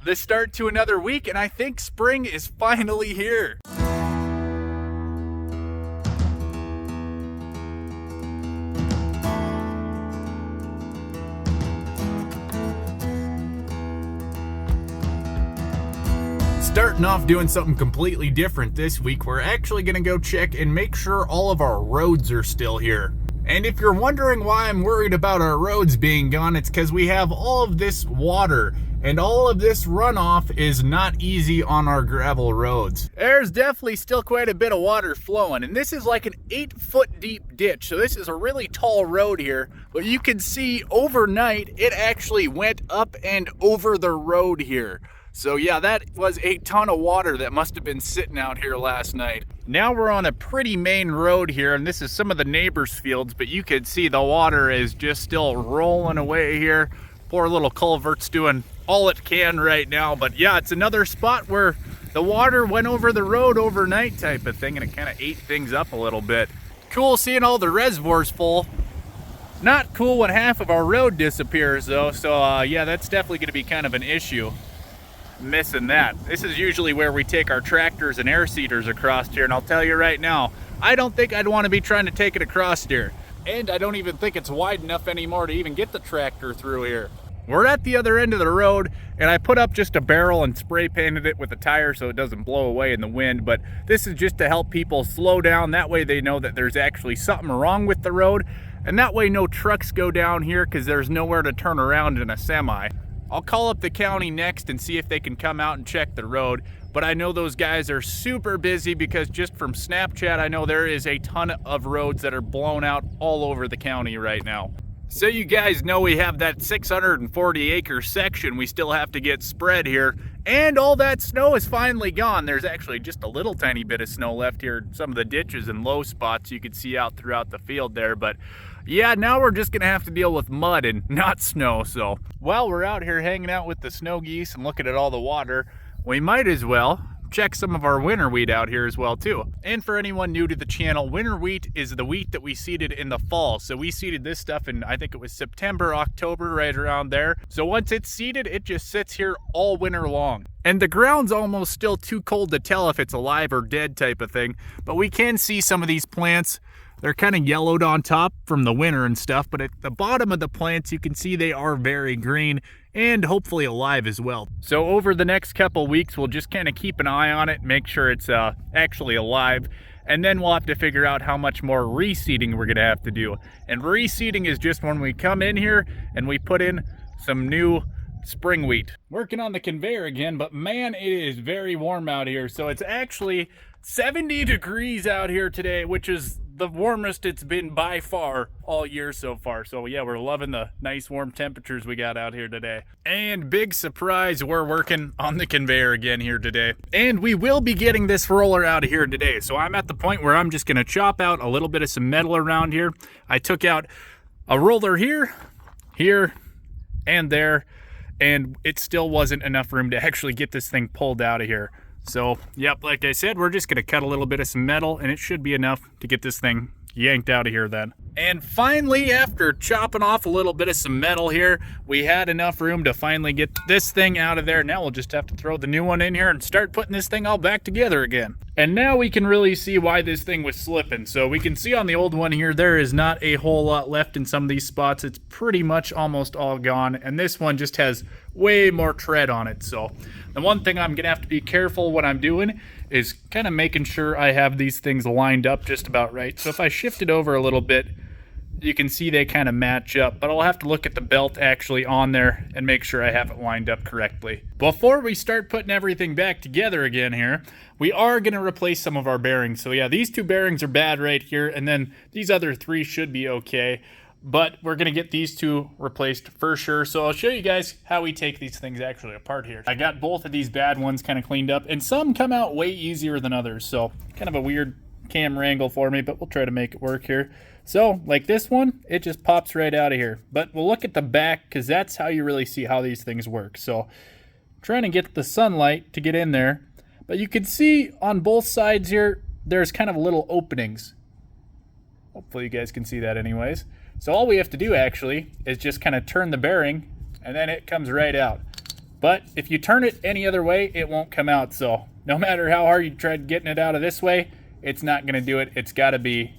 The start to another week, and I think spring is finally here. Starting off doing something completely different this week, we're actually going to go check and make sure all of our roads are still here. And if you're wondering why I'm worried about our roads being gone, it's because we have all of this water, and all of this runoff is not easy on our gravel roads. There's definitely still quite a bit of water flowing, and this is like an 8-foot deep ditch, so this is a really tall road here. But you can see overnight it actually went up and over the road here. So yeah, that was a ton of water that must have been sitting out here last night. Now we're on a pretty main road here, and this is some of the neighbors' fields, but you can see the water is just still rolling away here. Poor little culvert's doing all it can right now, but yeah, it's another spot where the water went over the road overnight type of thing, and it kind of ate things up a little bit. Cool seeing all the reservoirs full. Not cool when half of our road disappears though, so yeah, that's definitely going to be kind of an issue. Missing that. This is usually where we take our tractors and air seeders across here, and I'll tell you right now, I don't think I'd want to be trying to take it across here. And I don't even think it's wide enough anymore to even get the tractor through here. We're at the other end of the road, and I put up just a barrel and spray painted it with a tire so it doesn't blow away in the wind, but this is just to help people slow down. That way they know that there's actually something wrong with the road, and that way no trucks go down here because there's nowhere to turn around in a semi. I'll call up the county next and see if they can come out and check the road, but I know those guys are super busy because just from Snapchat, I know there is a ton of roads that are blown out all over the county right now. So you guys know we have that 640 acre section we still have to get spread here, and all that snow is finally gone. There's actually just a little tiny bit of snow left here. Some of the ditches and low spots you could see out throughout the field there, but yeah, now we're just gonna have to deal with mud and not snow. So while we're out here hanging out with the snow geese and looking at all the water, we might as well check some of our winter wheat out here as well too. And for anyone new to the channel, winter wheat is the wheat that we seeded in the fall. So we seeded this stuff in, I think it was September, October, right around there. So once it's seeded, it just sits here all winter long. And the ground's almost still too cold to tell if it's alive or dead type of thing, but we can see some of these plants. They're kind of yellowed on top from the winter and stuff, but at the bottom of the plants, you can see they are very green and hopefully alive as well. So over the next couple weeks, we'll just kind of keep an eye on it, make sure it's actually alive, and then we'll have to figure out how much more reseeding we're gonna have to do. And reseeding is just when we come in here and we put in some new spring wheat. Working on the conveyor again, but man, it is very warm out here. So it's actually 70 degrees out here today, which is the warmest it's been by far all year so far. So yeah, we're loving the nice warm temperatures we got out here today. And big surprise, we're working on the conveyor again here today. And we will be getting this roller out of here today. So I'm at the point where I'm just gonna chop out a little bit of some metal around here. I took out a roller here, here, and there, and it still wasn't enough room to actually get this thing pulled out of here. So, yep, like I said, we're just going to cut a little bit of some metal, and it should be enough to get this thing yanked out of here then. And finally, after chopping off a little bit of some metal here, we had enough room to finally get this thing out of there. Now we'll just have to throw the new one in here and start putting this thing all back together again. And now we can really see why this thing was slipping. So we can see on the old one here, there is not a whole lot left in some of these spots. It's pretty much almost all gone. And this one just has way more tread on it. So the one thing I'm gonna have to be careful what I'm doing is kind of making sure I have these things lined up just about right. So if I shift it over a little bit, you can see they kind of match up, but I'll have to look at the belt actually on there and make sure I have it lined up correctly. Before we start putting everything back together again here, we are going to replace some of our bearings. So yeah, these two bearings are bad right here, and then these other three should be okay, but we're going to get these two replaced for sure. So I'll show you guys how we take these things actually apart here. I got both of these bad ones kind of cleaned up, and some come out way easier than others, so kind of a weird camera angle for me, but we'll try to make it work here. So like this one, it just pops right out of here, but we'll look at the back because that's how you really see how these things work. So trying to get the sunlight to get in there, but you can see on both sides here, there's kind of little openings. Hopefully you guys can see that anyways. So all we have to do actually is just kind of turn the bearing, and then it comes right out. But if you turn it any other way, it won't come out. So no matter how hard you try getting it out of this way, it's not going to do it. It's got to be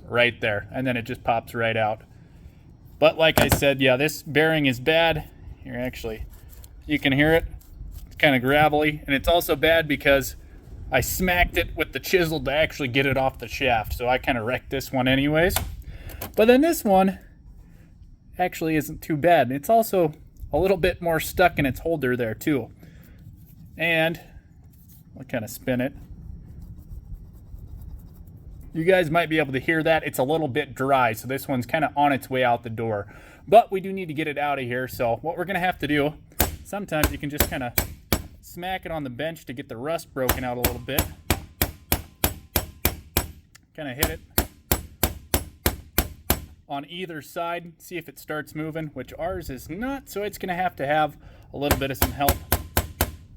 right there. And then it just pops right out. But like I said, yeah, this bearing is bad. Here, actually, you can hear it. It's kind of gravelly. And it's also bad because I smacked it with the chisel to actually get it off the shaft. So I kind of wrecked this one anyways. But then this one actually isn't too bad. It's also a little bit more stuck in its holder there too. And I'll kind of spin it. You guys might be able to hear that. It's a little bit dry, so this one's kind of on its way out the door. But we do need to get it out of here, so what we're going to have to do, sometimes you can just kind of smack it on the bench to get the rust broken out a little bit. Kind of hit it on either side, see if it starts moving, which ours is not, so it's going to have a little bit of some help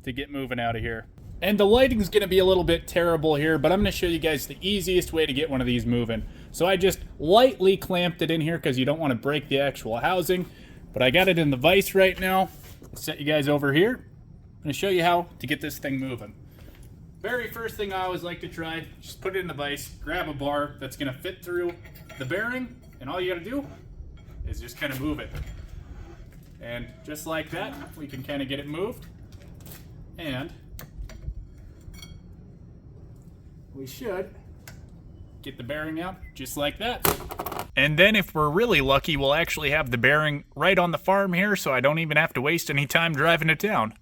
to get moving out of here. And the lighting's going to be a little bit terrible here, but I'm going to show you guys the easiest way to get one of these moving. So I just lightly clamped it in here because you don't want to break the actual housing, but I got it in the vise right now. I'll set you guys over here. I'm going to show you how to get this thing moving. Very first thing I always like to try, just put it in the vise, grab a bar that's going to fit through the bearing, and all you got to do is just kind of move it. And just like that, we can kind of get it moved. And we should get the bearing out just like that. And then if we're really lucky, we'll actually have the bearing right on the farm here, so I don't even have to waste any time driving to town.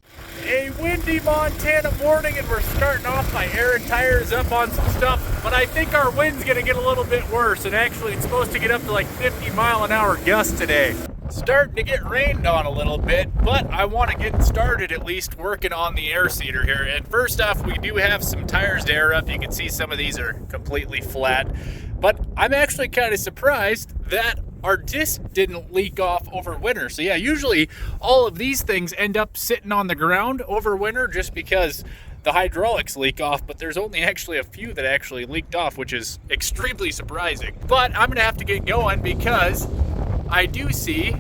A windy Montana morning, and we're starting off by airing tires up on some stuff, but I think our wind's gonna get a little bit worse, and actually it's supposed to get up to like 50-mile-an-hour gusts today. Starting to get rained on a little bit, but I want to get started at least working on the air seeder here. And first off, we do have some tires to air up. You can see some of these are completely flat, but I'm actually kind of surprised that our disc didn't leak off over winter. So yeah, usually all of these things end up sitting on the ground over winter just because the hydraulics leak off, but there's only actually a few that actually leaked off, which is extremely surprising. But I'm gonna have to get going because I do see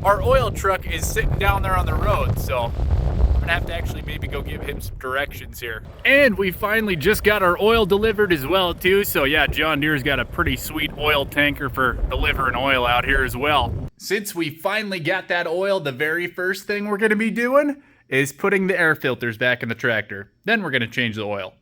our oil truck is sitting down there on the road, so I'm gonna have to actually maybe go give him some directions here. And we finally just got our oil delivered as well too, so yeah, John Deere's got a pretty sweet oil tanker for delivering oil out here as well. Since we finally got that oil, the very first thing we're gonna be doing is putting the air filters back in the tractor. Then we're gonna change the oil.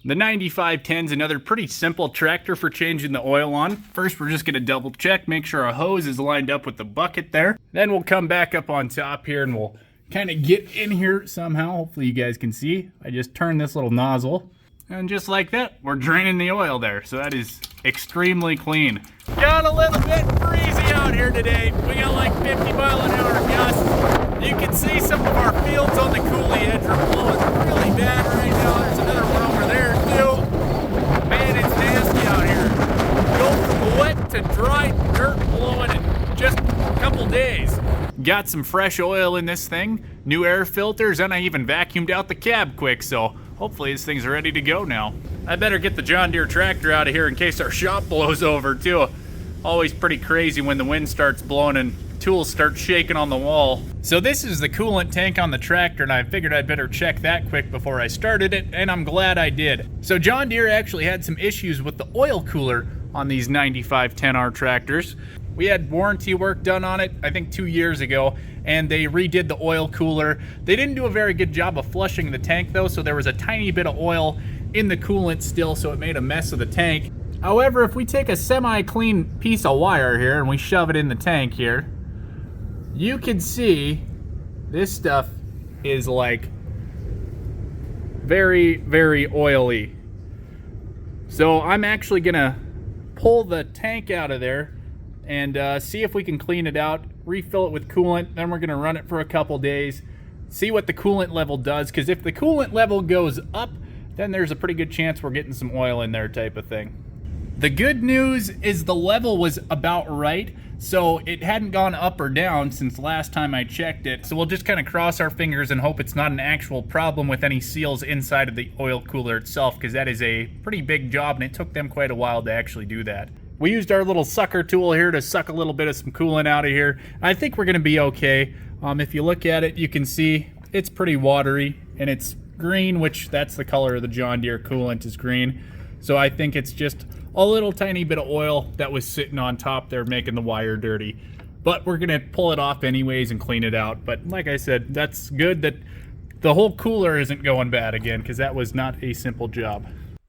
The 9510 is another pretty simple tractor for changing the oil on. First, we're just gonna double check, make sure our hose is lined up with the bucket there. Then we'll come back up on top here and we'll kind of get in here somehow. Hopefully you guys can see. I just turn this little nozzle. And just like that, we're draining the oil there. So that is extremely clean. Got a little bit breezy out here today. We got like 50-mile-an-hour gusts. You can see some of our fields on the coulee edge are blowing really bad right now. There's another one over there too. Man, it's nasty out here. Go from wet to dry dirt blowing in just a couple days. Got some fresh oil in this thing, new air filters, and I even vacuumed out the cab quick, so hopefully this thing's ready to go now. I better get the John Deere tractor out of here in case our shop blows over too. Always pretty crazy when the wind starts blowing and tools start shaking on the wall. So this is the coolant tank on the tractor, and I figured I'd better check that quick before I started it, and I'm glad I did. So John Deere actually had some issues with the oil cooler on these 9510R tractors. We had warranty work done on it, I think 2 years ago, and they redid the oil cooler. They didn't do a very good job of flushing the tank though, so there was a tiny bit of oil in the coolant still, so it made a mess of the tank. However, if we take a semi-clean piece of wire here and we shove it in the tank here, you can see this stuff is like very, very oily. So I'm actually gonna pull the tank out of there and see if we can clean it out, refill it with coolant, then we're gonna run it for a couple days, see what the coolant level does, because if the coolant level goes up, then there's a pretty good chance we're getting some oil in there type of thing. The good news is the level was about right, so it hadn't gone up or down since last time I checked it. So we'll just kind of cross our fingers and hope it's not an actual problem with any seals inside of the oil cooler itself, because that is a pretty big job and it took them quite a while to actually do that. We used our little sucker tool here to suck a little bit of some coolant out of here. I think we're going to be okay. If you look at it, you can see it's pretty watery and it's green, which that's the color of the John Deere coolant, is green. So I think it's just a little tiny bit of oil that was sitting on top there making the wire dirty. But we're going to pull it off anyways and clean it out. But like I said, that's good that the whole cooler isn't going bad again, because that was not a simple job.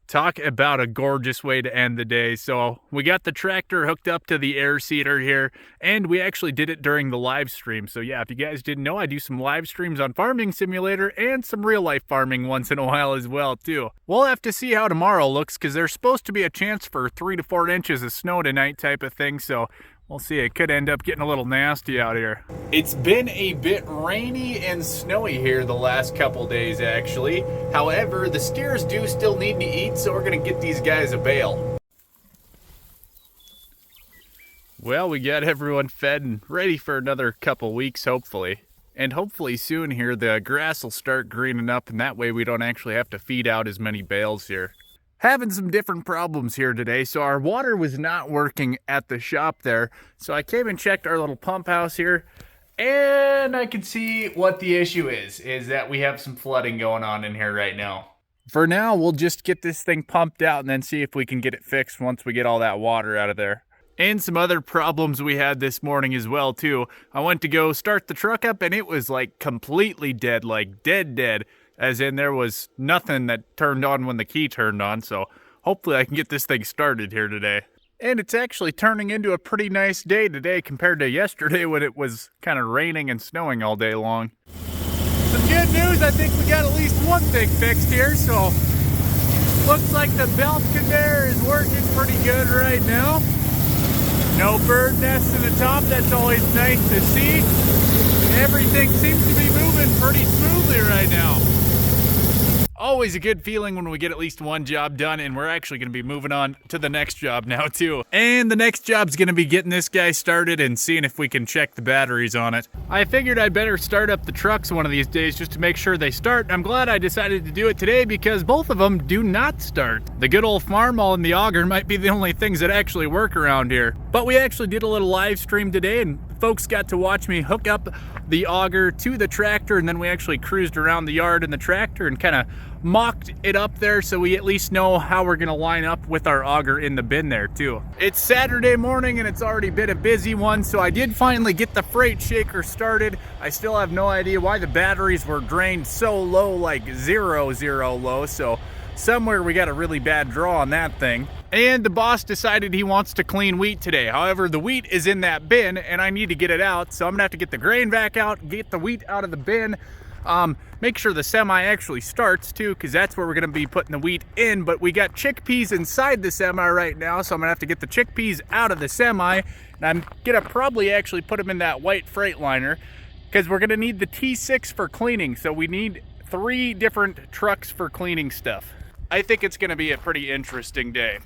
Talk about a gorgeous way to end the day. So we got the tractor hooked up to the air seeder here, and we actually did it during the live stream. So yeah, if you guys didn't know, I do some live streams on Farming Simulator and some real life farming once in a while as well too. We'll have to see how tomorrow looks, because there's supposed to be a chance for 3 to 4 inches of snow tonight type of thing. So we'll see. It could end up getting a little nasty out here. It's been a bit rainy and snowy here the last couple days, actually. However, the steers do still need to eat, so we're going to get these guys a bale. Well, we got everyone fed and ready for another couple weeks, hopefully. And hopefully soon here, the grass will start greening up, and that way we don't actually have to feed out as many bales here. Having some different problems here today. So our water was not working at the shop there. So I came and checked our little pump house here, and I can see what the issue is that we have some flooding going on in here right now. For now, we'll just get this thing pumped out and then see if we can get it fixed once we get all that water out of there. And some other problems we had this morning as well too. I went to go start the truck up and it was like completely dead, like dead. As in there was nothing that turned on when the key turned on, so hopefully I can get this thing started here today. And it's actually turning into a pretty nice day today compared to yesterday when it was kind of raining and snowing all day long. Some good news, I think we got at least one thing fixed here, so looks like the belt conveyor is working pretty good right now. No bird nests in the top, that's always nice to see. Everything seems to be moving pretty smoothly right now. Always a good feeling when we get at least one job done, and we're actually going to be moving on to the next job now too. And the next job's going to be getting this guy started and seeing if we can check the batteries on it. I figured I'd better start up the trucks one of these days just to make sure they start. I'm glad I decided to do it today because both of them do not start. The good old farm maul and the auger might be the only things that actually work around here. But we actually did a little live stream today, and folks got to watch me hook up the auger to the tractor, and then we actually cruised around the yard in the tractor and kind of mocked it up there so we at least know how we're going to line up with our auger in the bin there too. It's Saturday morning and it's already been a busy one, so I did finally get the freight shaker started. I still have no idea why the batteries were drained so low, like 0 low, so somewhere we got a really bad draw on that thing. And the boss decided he wants to clean wheat today. However, the wheat is in that bin and I need to get it out, so I'm gonna have to get the grain back out, get the wheat out of the bin, make sure the semi actually starts too, because that's where we're gonna be putting the wheat in. But we got chickpeas inside the semi right now, so I'm gonna have to get the chickpeas out of the semi, and I'm gonna probably actually put them in that white Freightliner, because we're gonna need the T6 for cleaning, so we need 3 different trucks for cleaning stuff. I think it's gonna be a pretty interesting day.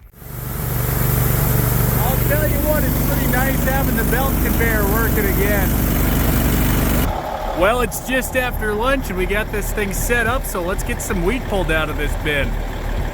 I'll tell you what, it's pretty nice having the belt conveyor working again. Well, it's just after lunch and we got this thing set up, so let's get some wheat pulled out of this bin.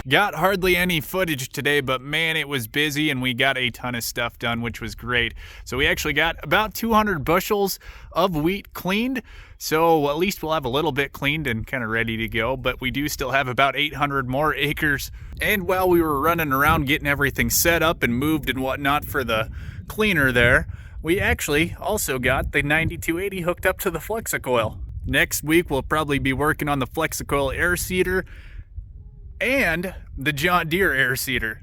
Got hardly any footage today, but man, it was busy and we got a ton of stuff done, which was great. So we actually got about 200 bushels of wheat cleaned. So at least we'll have a little bit cleaned and kind of ready to go, but we do still have about 800 more acres. And while we were running around getting everything set up and moved and whatnot for the cleaner there, we actually also got the 9280 hooked up to the Flexicoil. Next week, we'll probably be working on the Flexicoil air seeder and the John Deere air seeder.